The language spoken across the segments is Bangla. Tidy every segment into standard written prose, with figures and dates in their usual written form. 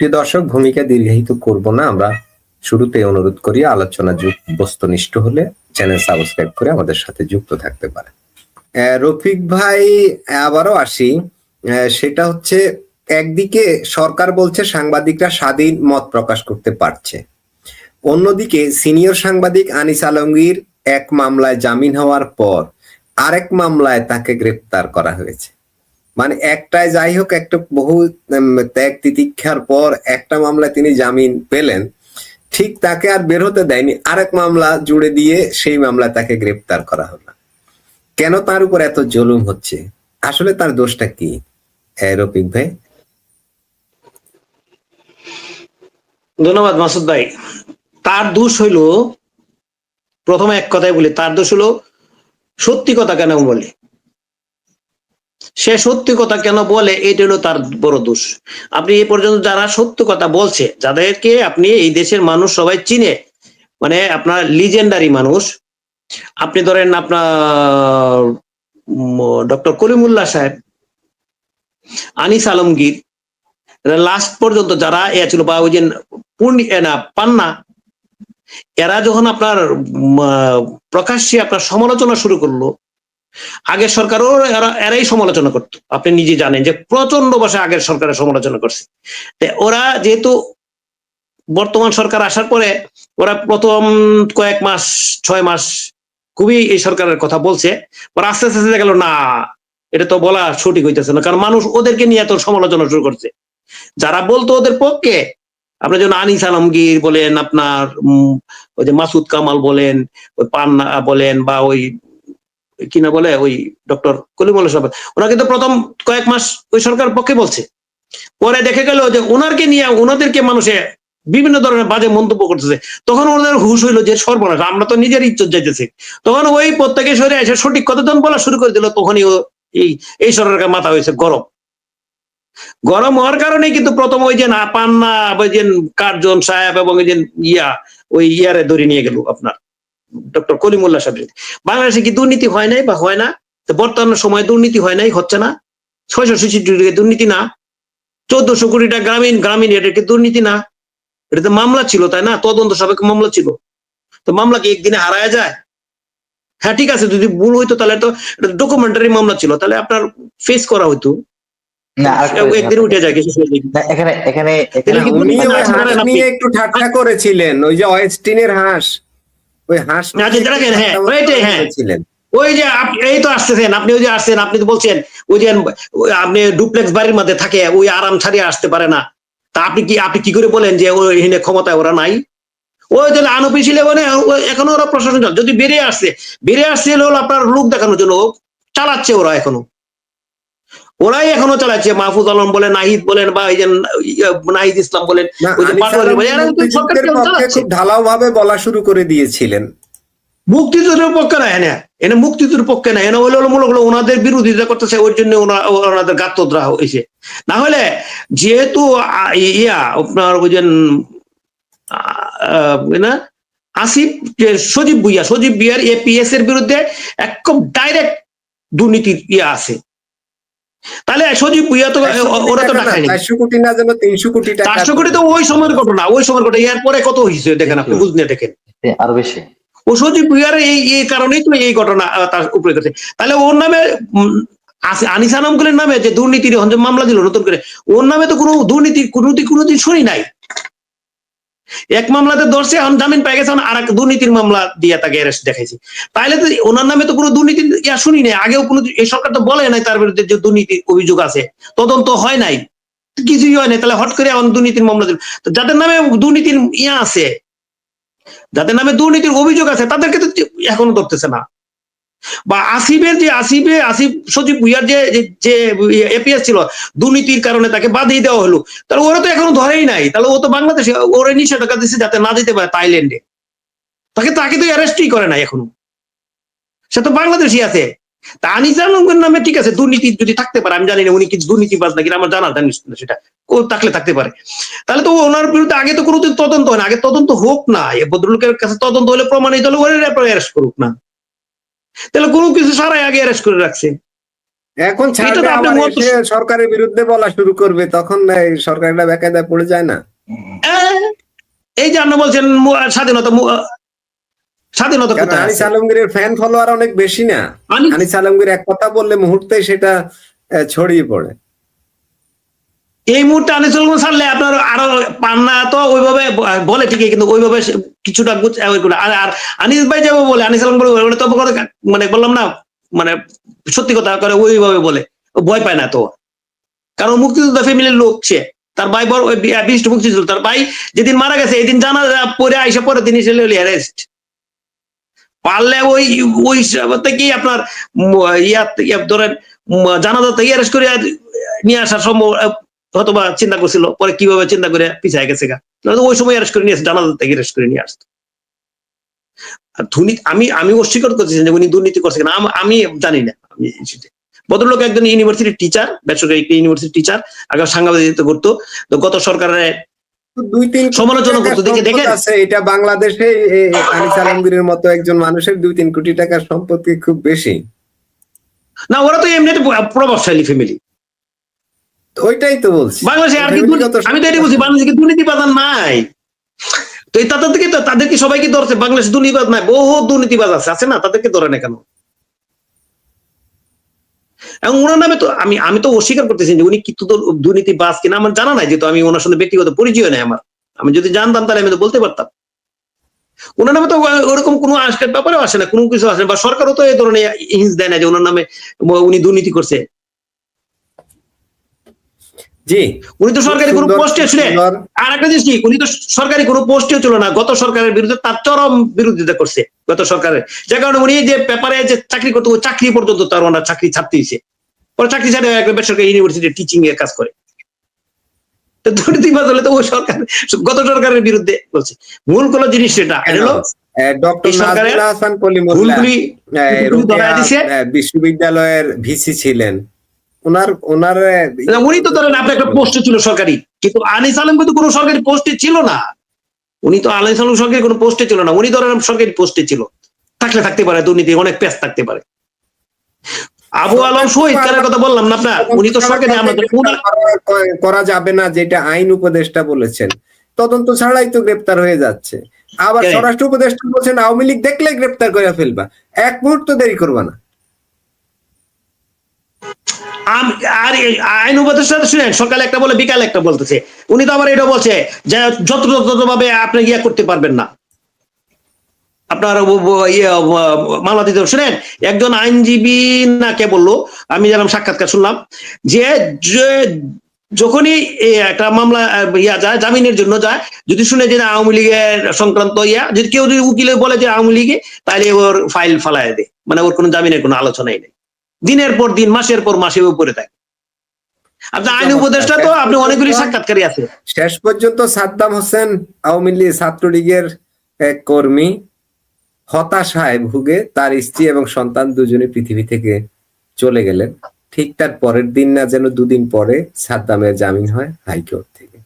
প্রিয় দর্শক, ভূমিকা দীর্ঘায়িত করব না। আমরা শুরুতে অনুরোধ করি, আলোচনা বস্তুনিষ্ঠ হলে চ্যানেল সাবস্ক্রাইব করে আমাদের সাথে যুক্ত থাকতে পারে। রফিক ভাই, আবারও আসি। সেটা হচ্ছে, একদিকে সরকার বলছে সাংবাদিকরা স্বাধীন মত প্রকাশ করতে পারছে, অন্যদিকে সিনিয়র সাংবাদিক আনিস আলমগীর এক মামলায় জামিন হওয়ার পর আরেক মামলায় তাকে গ্রেপ্তার করা হয়েছে। মানে একটায় যাই হোক, একটা বহু ত্যাগ তিতিক্ষার পর একটা মামলায় তিনি জামিন পেলেন, ঠিক তাকে আর বের হতে দেয়নি, আরেক মামলা জুড়ে দিয়ে সেই মামলায় তাকে গ্রেপ্তার করা হলো। কেন তার উপর এত জুলুম হচ্ছে? আসলে তার দোষটা কি রফিক ভাই? ধন্যবাদ মাসুদ ভাই। তার দোষ হইল, প্রথমে এক কথাই বলি, তার দোষ হলো সত্যি কথা কেন বলে। সে সত্যি কথা কেন বলে, এটা হলো তার বড় দোষ। আপনি এই পর্যন্ত যারা সত্য কথা বলছে, যাদেরকে আপনি এই দেশের মানুষ সবাই চিনে, মানে আপনার লিজেন্ডারি মানুষ, আপনি ধরেন আপনার ডক্টর কলিমুল্লাহ সাহেব, আনিস আলমগীর, লাস্ট পর্যন্ত যারা এ ছিল, বা ওই যে পান্না, এরা যখন আপনার প্রকাশ্যে আপনার সমালোচনা শুরু করলো, আগের সরকারও এরাই সমালোচনা করতো। আপনি নিজে জানেন যে প্রচন্ড ভাষায় আগের সরকারের সমালোচনা করছে। ওরা যেহেতু বর্তমান সরকার আসার পরে, ওরা প্রথম কয়েক মাস, 6 মাস খুবই এই সরকারের কথা বলছে, ওরা আস্তে আস্তে দেখা গেল না, এটা তো বলা সঠিক হইতেছে না, কারণ মানুষ ওদেরকে নিয়ে এত সমালোচনা শুরু করছে। যারা বলতো ওদের পক্ষে, আপনার জন্য আনিস আলমগীর বলেন, আপনার ওই যে মাসুদ কামাল বলেন, ওই পান্না বলেন, বা ওই কিনা বলে ওই ডক্টর কলিমুল্লাহ সাহেব, ওরা কিন্তু প্রথম কয়েক মাস ওই সরকার পক্ষে বলছে। পরে দেখে গেল যে ওনারকে নিয়ে ওনাদেরকে মানুষে বিভিন্ন ধরনের বাজে মন্তব্য করতেছে, তখন ওনাদের হুশ হইলো যে সর্বনাশ, আমরা তো নিজের ইজ্জত যাইতেছি। তখন ওই প্রত্যেকে সরে এসে সঠিক কথা যখন বলা শুরু করে দিল, তখনই এই সরকারের মাথা হয়েছে গরম। গরম হওয়ার কারণে কিন্তু প্রথম ওই যে না পান্না, ওই যে কার্জন সাহেব এবং ওই যে ওই ইয়ারে ধরে নিয়ে গেল আপনার ডক্টর কলিমুল্লাহ সাহেব। বাংলাদেশে কি দুর্নীতি হয় নাই বা হয় না? বর্তমান সময় দুর্নীতি হয় নাই, হচ্ছে না? 666 দুর্নীতি না? 1400 কোটি টাকা গ্রামীণ এটা কি দুর্নীতি না? এটা তো মামলা ছিল, তাই না? তদন্ত সাপেক্ষ মামলা ছিল। তো মামলা কি একদিনে হারায় যায়? হ্যাঁ ঠিক আছে, যদি ভুল হইতো তাহলে তো ডকুমেন্টারি মামলা ছিল, তাহলে আপনার ফেস করা হইতো না, একদিন উঠে যায় কিছু। এখানে এখানে উনি ওই হাঁস নিয়ে একটু ঠাট্টা করেছিলেন, ওই যে ওয়েস্টিনের হাঁস, ওই হাঁস হ্যাঁ, ওই যে এই তো আসতেছেন আপনি, ওই যে আসছেন, আপনি তো বলছেন ওই যে আপনি ডুপ্লেক্স বাড়ির মধ্যে থাকে, ওই আরাম ছাড়িয়ে আসতে পারে না। তা আপনি কি করে বলেন যে ওই ক্ষমতায় ওরা নাই? ওই যে আনঅফিসিয়াল মানে এখনো ওরা প্রশাসন যদি বেরিয়ে আসছে হলো আপনার লোক দেখানোর জন্য চালাচ্ছে ওরা, ওরাই এখনো চালাচ্ছে। মাহফুজ আলম বলেন, নাহিদ বলেন, বা এই যে নাহিদ ইসলাম বলেন, ওই যে খুব ঢালাও ভাবে বলা শুরু করে দিয়েছিলেন। মুক্তিযুদ্ধের পক্ষে না, এনে মুক্তিযুদ্ধের পক্ষে না, এনে হলে মূল হলো ওনাদের বিরোধিতা করতেছে, ওই জন্য ওনাদের গাত্রদ্রাহ হয়েছে। না হলে যেহেতু আপনার ওই যে আসিফ সজীব ভুইয়ার এপিএস এর বিরুদ্ধে একদম ডাইরেক্ট দুর্নীতির আছে, তাহলে সজীব ভুইয়া তো ওরা তো টাকা নেই, 400 কোটি না যেন 300 কোটি টাকা। 400 কোটি তো ওই সময়ের ঘটনা, এর পরে কত হয়েছে দেখেন, আপনি বুঝলে দেখেন আরো বেশি। ও সজীব ভুইয়ার এই কারণেই তো এই ঘটনা তার উপরে গেছে। তাহলে ওর নামে আনিস আলমগীরের নামে যে দুর্নীতির মামলা দিল নতুন করে, ওর নামে তো কোনো দুর্নীতি কোনোদিন শুনি নাই। এক মামলাতে ধরছে, এখন জামিন পেয়ে গেছে, আর এক দুর্নীতির মামলা দিয়ে তাকে অ্যারেস্ট দেখাইছে। তাইলে তো ওনার নামে তো কোনো দুর্নীতি শুনি নাই, আগেও কোনো এই সরকার তো বলে নাই তার বিরুদ্ধে যে দুর্নীতির অভিযোগ আছে, তদন্ত হয় নাই, কিছুই হয় নাই, তাহলে হট করে এখন দুর্নীতির মামলা দিল। যাদের নামে দুর্নীতির আছে, যাদের নামে দুর্নীতির অভিযোগ আছে, তাদেরকে তো এখনো ধরতেছে না। বা আসিফ সজীব ভুইয়ার যে এপিএস ছিল, দুর্নীতির কারণে তাকে বাদিয়ে দেওয়া হলো, তাহলে ওরা তো এখনো ধরেই নাই, তাহলে ও তো বাংলাদেশে, ওরা নিষেধাজ্ঞা দিচ্ছে যাতে না যেতে পারে থাইল্যান্ডে, তাকে তো অ্যারেস্টই করে নাই এখনো, সে তো বাংলাদেশই আছে। তা আনিস আলমগীর নামে ঠিক আছে, দুর্নীতি যদি থাকতে পারে, আমি জানি না উনি কিছু দুর্নীতিবাজ নাকি, আমার জানা জানিস না, সেটা থাকতে পারে। তাহলে তো ওনার বিরুদ্ধে আগে তো কোনোদিন তদন্ত হয় না, আগে তদন্ত হোক না, ভদ্রলোকের কাছে তদন্ত হলে প্রমাণিত হলে ওরা অ্যারেস্ট করুক না, তাহলে কোনো কিছু সারাই আগে অ্যারেস্ট করে রাখছে। এখন এটা ছাড়লে তো আপনি আবার মত এসে সরকারের বিরুদ্ধে বলা শুরু করবে, তখন এই সরকারটা বেকায়দায় পড়ে যায় না? এই যে আপনি বলছেন স্বাধীনতা স্বাধীনতা কারণ কোথায় আনিস আছে? আলমগীরের ফ্যান ফলোয়ার অনেক বেশি না? আনিস আনিস আলমগীর এক কথা বললে মুহূর্তে সেটা ছড়িয়ে পড়ে। এই মুহূর্তে আনিস আলম ছাড়লে আপনার আরো পান্না তো ওইভাবে বলে ঠিকই, কিন্তু ওইভাবে কিছুটা আর আর আনিস ভাই যেভাবে বলে, আনিস আলম বলে ওটা তো মানে বললাম না, মানে সত্যি কথা করে ওইভাবে বলে, ভয় পায় না তো, কারণ মুক্তিযোদ্ধা ফ্যামিলির লোক সে, তার ভাই বড় বিশিষ্ট মুক্তিযোদ্ধা, তার ভাই যেদিন মারা গেছে এদিন জানা পরে আইসা পরে তিনি ছিল অ্যারেস্ট। পারলে ওই ওই থেকে আপনার ধরেন জানাজা থেকে অ্যারেস্ট করে নিয়ে আসার সম্ভব হয়তো বা চিন্তা করছিল, পরে কিভাবে চিন্তা করে পিছিয়ে গেছে গা, ওই সময় অ্যারেস্ট করে নিয়ে আসে, জানাজা থেকে অ্যারেস্ট করে নিয়ে আসতো। আমি অস্বীকার করতেছি যে উনি দুর্নীতি করছে কিনা, আমি জানি না। ভদ্রলোক একজন ইউনিভার্সিটির টিচার, বেসরকারি ইউনিভার্সিটির টিচার, আগে সাংবাদিকতা করতো, তো গত সরকারের দুই তিন সমালোচনা করতো, দেখে দেখে আছে এটা বাংলাদেশে। আনিস আলমগীরের মতো একজন মানুষের 2-3 কোটি টাকার সম্পত্তি খুব বেশি না, ওরা তো এমনিতে প্রভাবশালী ফ্যামিলি। ওইটাই তো বলছি, বাংলাদেশে আর কি আমি তো এটাই বলছি, বাংলাদেশে কি দুর্নীতিবাজ নাই? তো তাদের থেকে তো তাদেরকে সবাইকে ধরছে, বাংলাদেশে দুর্নীতিবাজ নাই, বহু দুর্নীতিবাজ আছে না, তাদেরকে ধরে না কেন? এবং ওনার নামে তো আমি তো অস্বীকার করতেছি যে উনি কিন্তু দুর্নীতিবাজ কিনা আমার জানা নাই, যেহেতু আমি ওনার সঙ্গে ব্যক্তিগত পরিচয় নেই আমার। আমি যদি জানতাম তাহলে আমি তো বলতে পারতাম। ওনার নামে তো ওরকম কোনো আজকের ব্যাপারেও আসে না, কোনো কিছু আসে না, বা সরকারও তো এই ধরনের হিন্স দেয় না যে ওনার নামে উনি দুর্নীতি করছে। জি, উনি তো সরকারি কোনো পোস্টে ছিলেন। আর একটা জিনিস কি, উনি তো সরকারি কোনো পোস্টেও ছিল না, গত সরকারের বিরুদ্ধে তার চরম বিরোধিতা করছে গত সরকারের, যে কারণে উনি যে পেপারে যে চাকরি করতে, ওই চাকরি পর্যন্ত তার ওনার চাকরি ছাড়তে হয়েছে, পরে চাকরি ছাড়ে একটা বেসরকারি ইউনিভার্সিটি টিচিং এর কাজ করে। তো দুর্নীতিবাজ হলে তো ওই সরকার গত সরকারের বিরুদ্ধে বলছে। মূল কোন জিনিস সেটা হলো ডক্টর নাজমুল হাসান কলিমুল্লাহ ধরায় দিছে। বিশ্ববিদ্যালয়ের ভিসি ছিলেন, ওনার উনি তো ধরেন আপনার একটা পোস্টে ছিল সরকারি, কিন্তু আনিস আলম কিন্তু কোনো সরকারি পোস্টে ছিল না। উনি তো আনিস আলম সরকারি কোনো পোস্টে ছিল না, উনি ধরেন সরকারি পোস্টে ছিল, থাকলে থাকতে পারে, দুর্নীতি অনেক পেশ থাকতে পারে। আবু আলম শহীদ কারের কথা বললাম না আপনার, উনি তো সরকারি করা যাবে না যেটা আইন উপদেষ্টা বলেছেন, তদন্ত ছাড়াই তো গ্রেপ্তার হয়ে যাচ্ছে। আবার স্বরাষ্ট্র উপদেষ্টা বলছেন আওয়ামী লীগ দেখলে গ্রেপ্তার করে ফেলবা, এক মুহূর্ত দেরি করবা না। আর আইন উপদেষ্টা শুনেন, সকালে একটা বলে বিকালে একটা বলতেছে। উনি তো আবার এটা বলছে যে যথাযথভাবে আপনি ইয়ে করতে পারবেন না, আপনার মামলা দিতে। শুনেন, একজন আইনজীবী না কে বললো, আমি যেরকম সাক্ষাৎকার শুনলাম, যে যখনই একটা মামলা যায়, জামিনের জন্য যায়, যদি শুনে যে আওয়ামী লীগের সংক্রান্ত যদি কেউ যদি উকিলে বলে যে আওয়ামী লীগে, তাহলে ওর ফাইল ফালায় দেয়, মানে ওর কোনো জামিনের কোনো আলোচনাই নেই, দিনের পর দিন, মাসের পর মাসে উপরে থাকে। আপনার আইন উপদেষ্টা তো আপনি অনেকগুলি সাক্ষাৎকারী আছে। শেষ পর্যন্ত সাদ্দাম হোসেন আওয়ামী লীগ ছাত্রলীগের এক কর্মী হতাশায় ভুগে তার স্ত্রী এবং সন্তান দুজনে পৃথিবী থেকে চলে গেলেন। ঠিক তার পরের দিন না যেন 2 দিন পরে সাদ্দামের জামিন হয় হাইকোর্ট থেকে।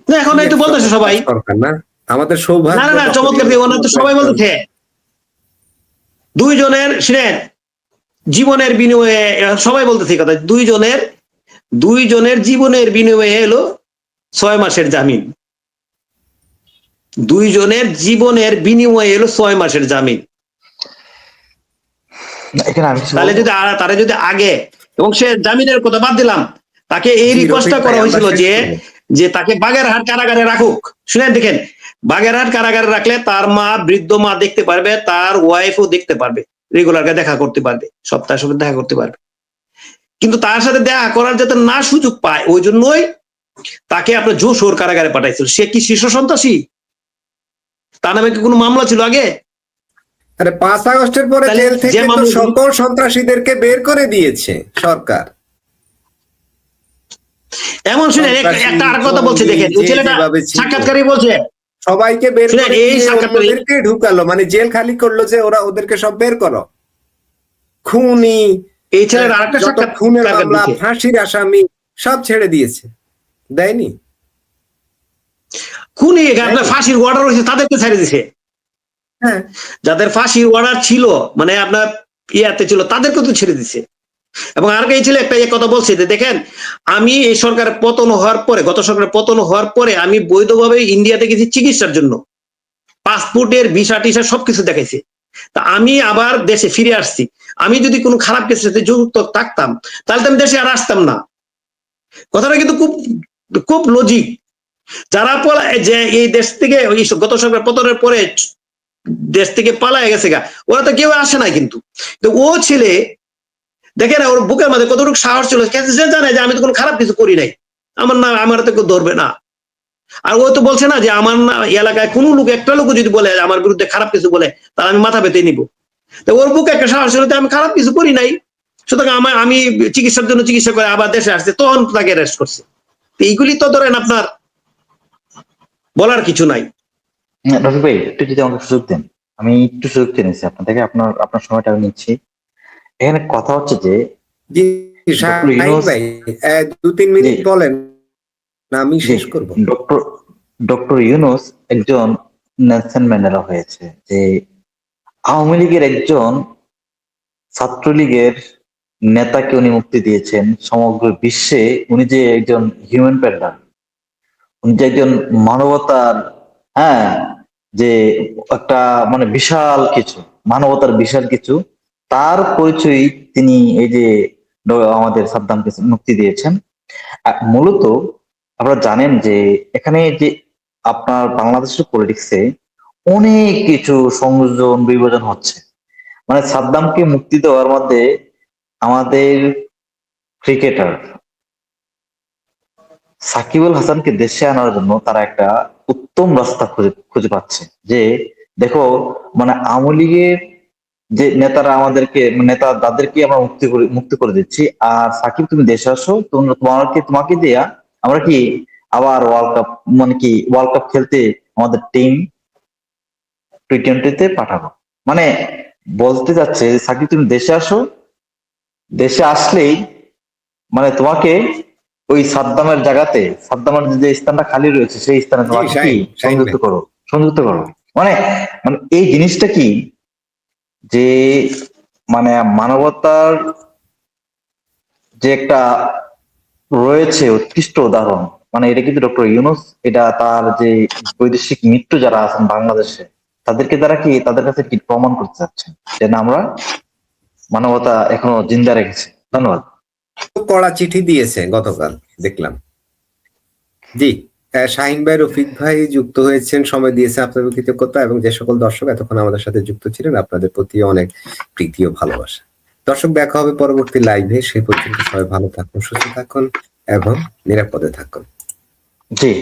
এখন এই তো বলতেছে সবাই সরকার না, আমাদের সৌভাগ্য। না চমৎকার, তো সবাই বলতেছে দুইজনের শুনেন জীবনের বিনিময়ে, সবাই বলতেছে কথা, দুইজনের জীবনের বিনিময়ে এলো 6 মাসের জামিন। দুইজনের জীবনের বিনিময়ে এলো 6 মাসের জামিন। তাহলে যদি তারা যদি আগে, এবং সে জামিনের কথা বাদ দিলাম, তাকে এই রিকোয়েস্টটা করা হয়েছিল যে তাকে বাগেরহাট কারাগারে রাখুক। শুনেন, দেখেন, বাগেরহাট কারাগারে রাখলে তার মা, বৃদ্ধ মা দেখতে পারবে, তার ওয়াইফও দেখতে পারবে, রেগুলারকে দেখা করতে পারবে, সপ্তাহে সপ্তাহে দেখা করতে পারবে। কিন্তু তার সাথে দেখা করার যাতে না সুযোগ পায়, ওই জন্যই তাকে আপনার যশোর কারাগারে পাঠাইছিল। সে কি শীর্ষ সন্ত্রাসী? তার নামে কি কোনো মামলা ছিল আগে? আরে 5 আগস্টের পরে জেল থেকে তো সকল সন্ত্রাসীদেরকে বের করে দিয়েছে সরকার। এমন শুনে একটা আর কথা বলছে, দেখেন ওই ছেলেটা সাক্ষাৎকারী বলছে সবাইকে বের করে দিয়ে ওদেরকে ঢুকালো, মানে জেল খালি করলো যে ওরা ওদেরকে সব বের করো। খুনি, এই ছেলের আরেকটা সাক্ষাৎ, খুনের মামলা, ফাঁসির আসামি সব ছেড়ে দিয়েছে, দেয়নি? খুনি আপনার ফাঁসির অর্ডার হয়েছে তাদেরকে ছেড়ে দিছে। হ্যাঁ, যাদের ফাঁসির অর্ডার ছিল, মানে আপনার ইয়াতে ছিল তাদেরকে তো ছেড়ে দিছে। এবং আর এই ছিল একটা কথা বলছে যে দেখেন, আমি এই সরকারের পতন হওয়ার পরে, গত সরকারের পতন হওয়ার পরে আমি বৈধভাবে ইন্ডিয়াতে গেছি চিকিৎসার জন্য, পাসপোর্টের ভিসা টিসা সবকিছু দেখাইছে। তা আমি আবার দেশে ফিরে আসছি। আমি যদি কোনো খারাপ কিছুর সাথে যুক্ত থাকতাম তাহলে তো আমি দেশে আর আসতাম না। কথাটা কিন্তু খুব খুব লজিক। যারা যে এই দেশ থেকে গত সরকার পতনের পরে দেশ থেকে পালায় গেছে গা, ওরা তো কেউ আসে না। কিন্তু ও ছেলে দেখে না, ওর বুকের মধ্যে কতটুকু সাহস ছিল, সে জানে যে আমি তো কোনো খারাপ কিছু করি নাই, আমার না, আমার তো কেউ ধরবে না। আর ও তো বলছে না যে আমার না এলাকায় কোনো লোক, একটা লোক যদি বলে আমার বিরুদ্ধে খারাপ কিছু বলে তাহলে আমি মাথা পেতে নিব। তো ওর বুকে একটা সাহস ছিল, আমি খারাপ কিছু করি নাই, সুতরাং আমি চিকিৎসার জন্য চিকিৎসা করে আবার দেশে আসছে, তখন তাকে অ্যারেস্ট করছে। এইগুলি তো ধরেন আপনার বলার কিছু নাই। রফিক ভাই একটু যদি আমাকে সুযোগ দেন, আমি একটু সুযোগ চেয়ে নিচ্ছি আপনার থেকে, আপনার সময়টা আমি নিচ্ছি। এখানে কথা হচ্ছে যে জি ডক্টর শাহিন ইউনূস, ভাই 2-3 মিনিট জি, বলেন, না আমি জি, শেষ করব। ডক্টর ইউনূস একজন নেলসন ম্যান্ডেলা হয়েছে, যে আওয়ামী লীগের একজন ছাত্রলীগের নেতাকে উনি মুক্তি দিয়েছেন। সমগ্র বিশ্বে উনি যে একজন হিউম্যান প্যারাডাইম, উনি যে একজন মানবতার, হ্যাঁ, যে একটা মানে বিশাল কিছু, মানবতার বিশাল কিছু, তার পরিচয় তিনি এই যে আমাদের সাদ্দামকে মুক্তি দিয়েছেন। মূলত আপনারা জানেন যে এখানে যে আপনার বাংলাদেশের পলিটিক্সে অনেক কিছু সংযোজন বিভাজন হচ্ছে। মানে সাদ্দামকে মুক্তি দেওয়ার মধ্যে আমাদের ক্রিকেটার সাকিবুল হাসানকে দেশে আনার জন্য তারা একটা উত্তম রাস্তা খুঁজে পাচ্ছে। যে দেখো, মানে আওয়ামী লীগের যে নেতারা আমাদেরকে, নেতা তাদেরকে আমরা মুক্তি করে দিচ্ছি, আর সাকিব তুমি দেশে আসো, তোমাকে দিয়া আমরা কি আবার ওয়ার্ল্ড কাপ, মানে কি ওয়ার্ল্ড কাপ খেলতে আমাদের টিম টি-20-তে পাঠাবো। মানে বলতে যাচ্ছে যে সাকিব তুমি দেশে আসো, দেশে আসলেই মানে তোমাকে ওই সাদ্দামের জায়গাতে, সাদ্দামের যে স্থানটা খালি রয়েছে সেই স্থানে জি তোমাকে কি শাহিন ভাই, সংযুক্ত করো। মানে মানে এই জিনিসটা কি, যে মানে মানবতার যে একটা রয়েছে উৎকৃষ্ট উদাহরণ, মানে এটা কিন্তু ডক্টর ইউনূস, এটা তার যে বৈদেশিক মিত্র যারা আছেন বাংলাদেশে, তাদের কাছে কি প্রমাণ করতে চাচ্ছেন যে না, আমরা মানবতা এখনো জিন্দা রেখেছি। ধন্যবাদ। কড়া চিঠি দিয়েছে গতকাল, দেখলাম। জি শাহিন ভাই, রফিক ভাই যুক্ত হয়েছেন, সময় দিয়েছে, আপনাদের কৃতজ্ঞতা। এবং যে সকল দর্শক এতক্ষণ আমাদের সাথে যুক্ত ছিলেন, আপনাদের প্রতি অনেক প্রীতি ও ভালোবাসা। দর্শক, দেখা হবে পরবর্তী লাইভে। সেই পর্যন্ত সবাই ভালো থাকুন, সুস্থ থাকুন এবং নিরাপদে থাকুন। জি।